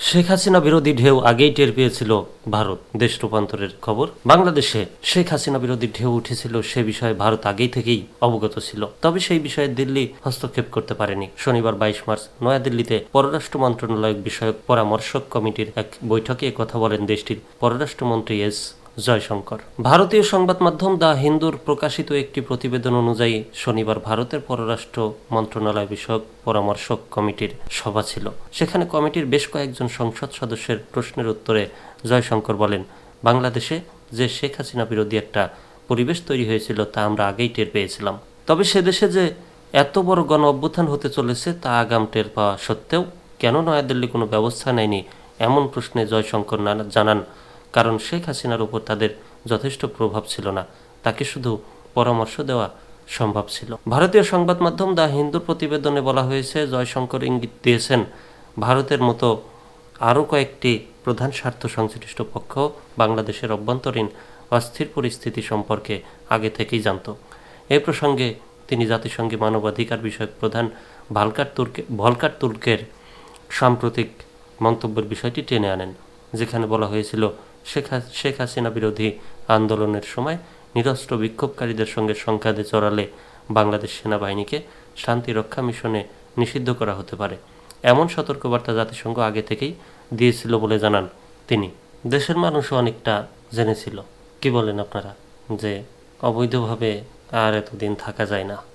শেখ হাসিনা বিরোধী ঢেউ আগেই টের পেয়েছিল ভারত। দেশ রূপান্তরের খবর। বাংলাদেশে শেখ হাসিনা বিরোধী ঢেউ উঠেছিল সে বিষয়ে ভারত আগেই থেকেই অবগত ছিল, তবে সেই বিষয়ে দিল্লি হস্তক্ষেপ করতে পারেনি। শনিবার 22 মার্চ নয়াদিল্লিতে পররাষ্ট্র মন্ত্রণালয় বিষয়ক পরামর্শক কমিটির এক বৈঠকে কথা বলেন দেশটির পররাষ্ট্রমন্ত্রী এস জয়শঙ্কর। ভারতীয় সংবাদ মাধ্যম দ্য হিন্দুর প্রকাশিত একটি প্রতিবেদন অনুযায়ী শনিবার ভারতের পররাষ্ট্র মন্ত্রণালয় বিষয়ক পরামর্শক কমিটির সভা ছিল। সেখানে কমিটির বেশ কয়েকজন সংসদ সদস্যের প্রশ্নের উত্তরে জয়শঙ্কর বলেন, বাংলাদেশে যে শেখ হাসিনা বিরোধী একটা পরিবেশ তৈরি হয়েছিল তা আমরা আগেই টের পেয়েছিলাম। তবে সে দেশে যে এত বড় গণ অভ্যুত্থান হতে চলেছে তা আগাম টের পাওয়া সত্ত্বেও কেন নয়াদিল্লি কোনো ব্যবস্থা নেয়নি, এমন প্রশ্নে জয়শঙ্কর জানান, কারণ শেখ হাসিনার উপর তাদের যথেষ্ট প্রভাব ছিল না, তাকে শুধু পরামর্শ দেওয়া সম্ভব ছিল। ভারতীয় সংবাদ মাধ্যম দ্য হিন্দুর প্রতিবেদনে বলা হয়েছে, জয়শঙ্কর ইঙ্গিত দিয়েছেন ভারতের মতো আরও কয়েকটি প্রধান স্বার্থ সংশ্লিষ্ট পক্ষ বাংলাদেশের অভ্যন্তরীণ অস্থির পরিস্থিতি সম্পর্কে আগে থেকেই জানত। এ প্রসঙ্গে তিনি জাতিসংঘে মানবাধিকার বিষয়ক প্রধান ভলকার তুর্কের সাম্প্রতিক মন্তব্যের বিষয়টি টেনে আনেন, যেখানে বলা হয়েছিল শেখ হাসিনা বিরোধী আন্দোলনের সময় নিরস্ত্র বিক্ষোভকারীদের সঙ্গে সংঘাতে জড়ালে বাংলাদেশ সেনাবাহিনীকে শান্তিরক্ষা মিশনে নিষিদ্ধ করা হতে পারে। এমন সতর্কবার্তা জাতিসংঘ আগে থেকেই দিয়েছিল বলে জানান তিনি। দেশের মানুষও অনেকটা জেনেছিল। কি বলেন আপনারা, যে অবৈধভাবে আর এতদিন থাকা যায় না?